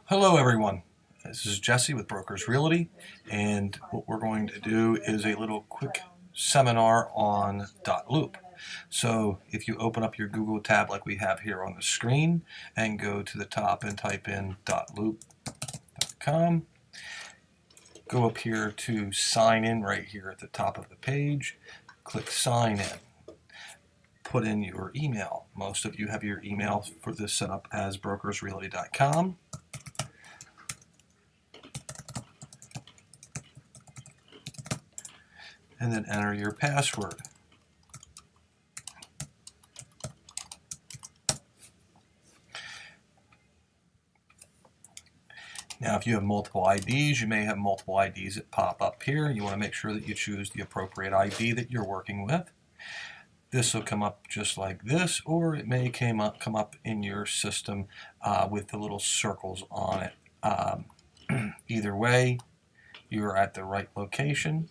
Hello everyone, this is Jesse with Brokers Realty, and what we're going to do is a little quick seminar on Dotloop. So if you open up your Google tab like we have here on the screen and go to the top and type in Dotloop.com, go up here to sign in right here at the top of the page, click sign in. Put in your email. Most of you have your email for this set up as BrokersRealty.com. And then enter your password. Now, if you have multiple IDs, you may have multiple IDs that pop up here. You want to make sure that you choose the appropriate ID that you're working with. This will come up just like this, or it may come up in your system with the little circles on it. Either way, you're at the right location.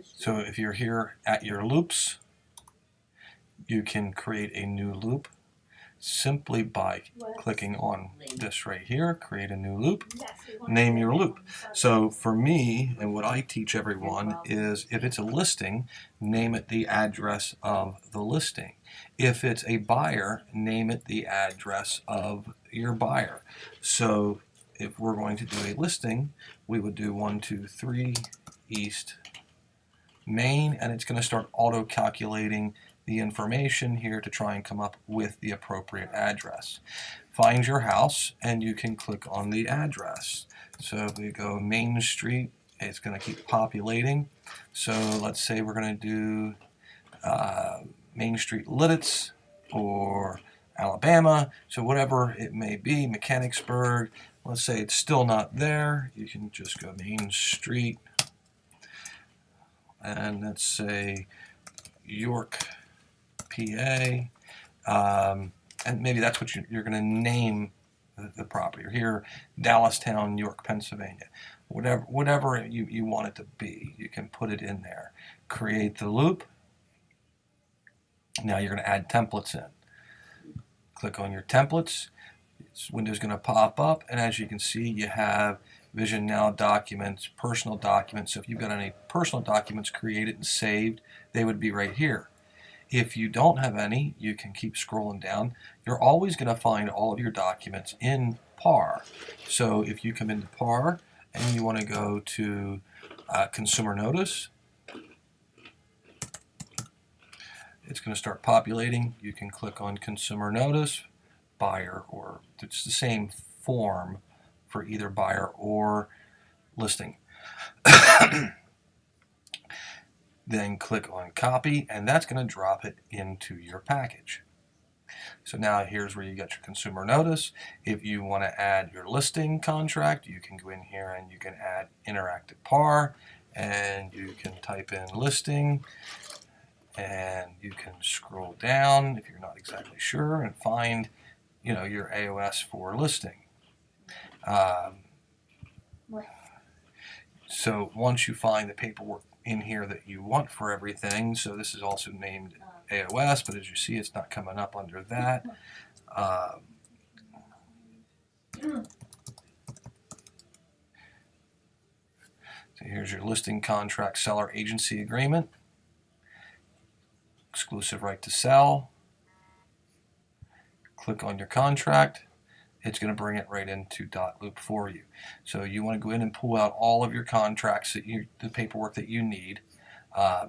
So if you're here at your loops, you can create a new loop simply by clicking on this right here, create a new loop, name your loop. So for me, and what I teach everyone is if it's a listing, name it the address of the listing. If it's a buyer, name it the address of your buyer. So if we're going to do a listing, we would do 123 East Main, and it's going to start auto-calculating the information here to try and come up with the appropriate address. Find your house and you can click on the address. So if we go Main Street, it's going to keep populating. So let's say we're going to do Main Street, Lidditz, or Alabama. So whatever it may be, Mechanicsburg. Let's say it's still not there. You can just go Main Street, and let's say York, PA, and maybe that's what you're going to name the property. Or here, Dallastown, York, Pennsylvania. Whatever you want it to be, you can put it in there. Create the loop. Now you're going to add templates in. Click on your templates. This window's going to pop up, and as you can see, you have Vision Now documents, personal documents. So if you've got any personal documents created and saved, they would be right here. If you don't have any, you can keep scrolling down. You're always going to find all of your documents in PAR. So if you come into PAR and you want to go to Consumer Notice, it's going to start populating. You can click on Consumer Notice, Buyer, or it's the same form for either buyer or listing. Then click on copy, and that's going to drop it into your package. So now here's where you get your consumer notice. If you want to add your listing contract, you can go in here and you can add interactive PAR, and you can type in listing, and you can scroll down if you're not exactly sure and find your AOS for listing. So once you find the paperwork in here that you want for everything, so this is also named AOS, but as you see, it's not coming up under that. So here's your listing contract seller agency agreement, exclusive right to sell. Click on your contract. It's going to bring it right into Dotloop for you. So you want to go in and pull out all of your contracts, the paperwork that you need,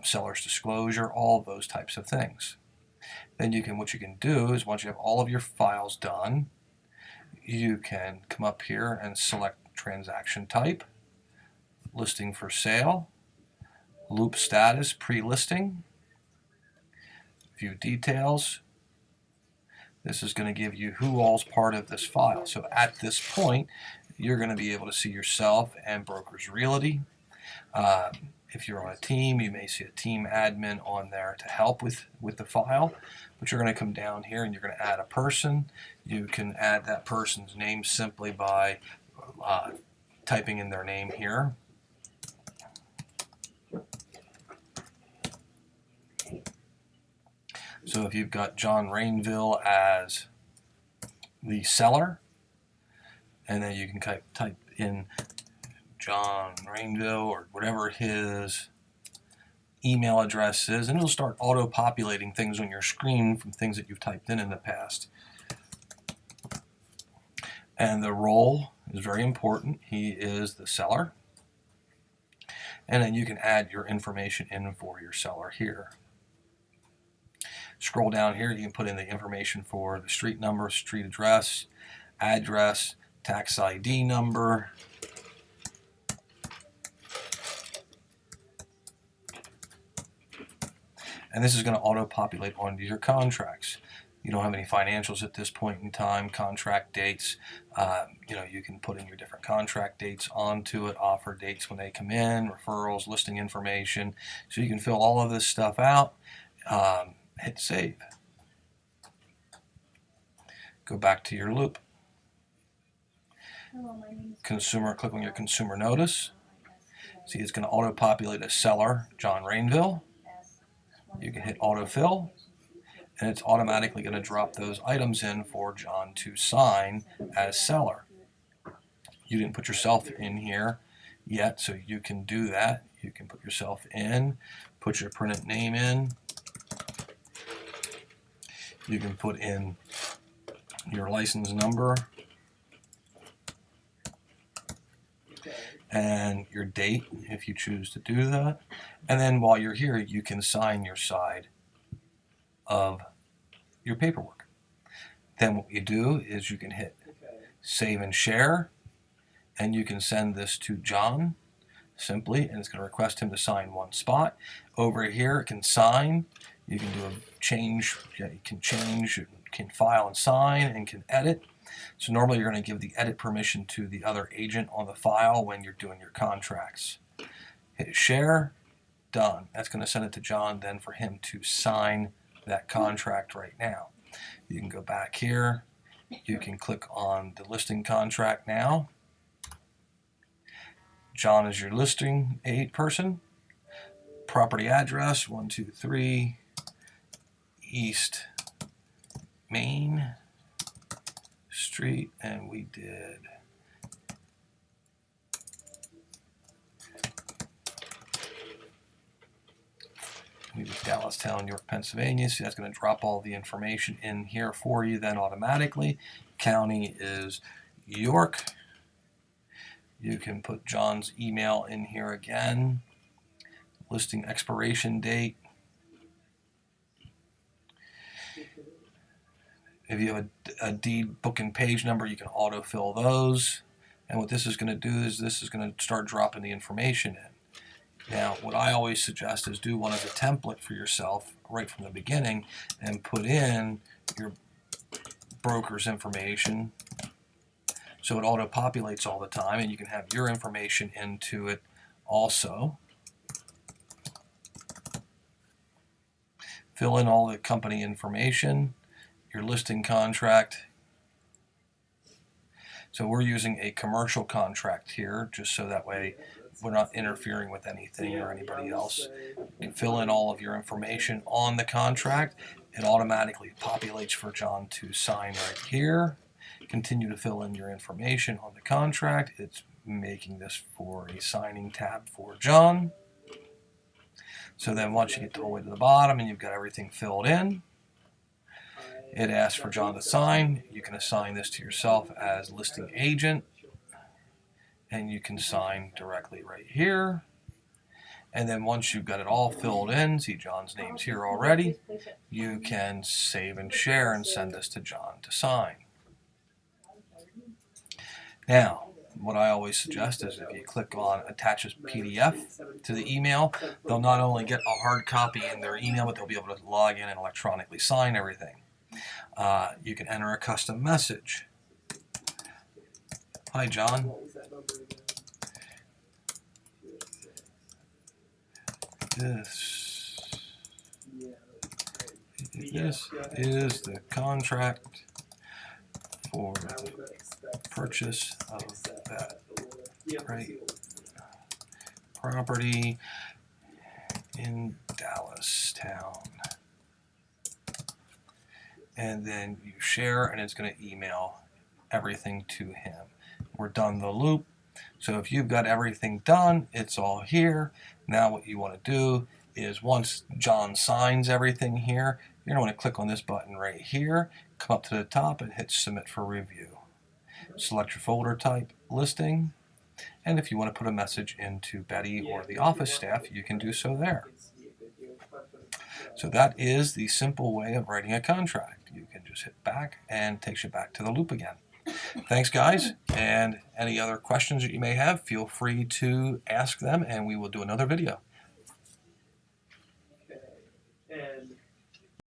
seller's disclosure, all of those types of things. Then what you can do is once you have all of your files done, you can come up here and select transaction type, listing for sale, loop status, pre-listing, view details. This is going to give you who all's part of this file. So at this point, you're going to be able to see yourself and Brokers Realty. If you're on a team, you may see a team admin on there to help with the file. But you're going to come down here and you're going to add a person. You can add that person's name simply by typing in their name here. So if you've got John Rainville as the seller, and then you can type in John Rainville or whatever his email address is, and it'll start auto-populating things on your screen from things that you've typed in the past. And the role is very important. He is the seller. And then you can add your information in for your seller here. Scroll down here, you can put in the information for the street number, street address, tax ID number, and this is going to auto-populate onto your contracts. You don't have any financials at this point in time, contract dates. You can put in your different contract dates onto it, offer dates when they come in, referrals, listing information. So you can fill all of this stuff out. Hit save. Go back to your loop. Consumer, click on your consumer notice. See, it's going to auto-populate a seller, John Rainville. You can hit autofill, and it's automatically going to drop those items in for John to sign as seller. You didn't put yourself in here yet, so you can do that. You can put yourself in, put your printed name in. You can put in your license number and your date if you choose to do that. And then while you're here, you can sign your side of your paperwork. Then what you do is you can hit save and share, and you can send this to John simply, and it's going to request him to sign one spot. Over here, it can sign. You can do a change. You can change, you can file and sign, and can edit. So normally you're going to give the edit permission to the other agent on the file when you're doing your contracts. Hit share, done. That's going to send it to John then for him to sign that contract right now. You can go back here. You can click on the listing contract now. John is your listing person. Property address 123 East Main Street, and we did Dallastown, York, Pennsylvania. So that's going to drop all the information in here for you then automatically. County is York. You can put John's email in here again. Listing expiration date. If you have a deed book and page number, you can autofill those. And what this is going to do is this is going to start dropping the information in. Now, what I always suggest is do one as a template for yourself right from the beginning and put in your broker's information so it auto-populates all the time, and you can have your information into it also. Fill in all the company information, your listing contract. So we're using a commercial contract here, just so that way we're not interfering with anything or anybody else. You can fill in all of your information on the contract. It automatically populates for John to sign right here. Continue to fill in your information on the contract. It's making this for a signing tab for John. So then once you get all the way to the bottom and you've got everything filled in, it asks for John to sign. You can assign this to yourself as listing agent, and you can sign directly right here. And then once you've got it all filled in, see John's name's here already, you can save and share and send this to John to sign. Now, what I always suggest is if you click on attach as PDF to the email, they'll not only get a hard copy in their email, but they'll be able to log in and electronically sign everything. You can enter a custom message. Hi, John. This is the contract for the purchase of that property in Dallastown. and then you share, and it's going to email everything to him. We're done the loop. So if you've got everything done, it's all here. Now what you want to do is, once John signs everything here, you're going to want to click on this button right here, come up to the top and hit Submit for Review. Select your folder type, listing, and if you want to put a message into Betty or the office staff, you can do so there. So that is the simple way of writing a contract. You can just hit back and it takes you back to the loop again. Thanks, guys, and any other questions that you may have, feel free to ask them and we will do another video.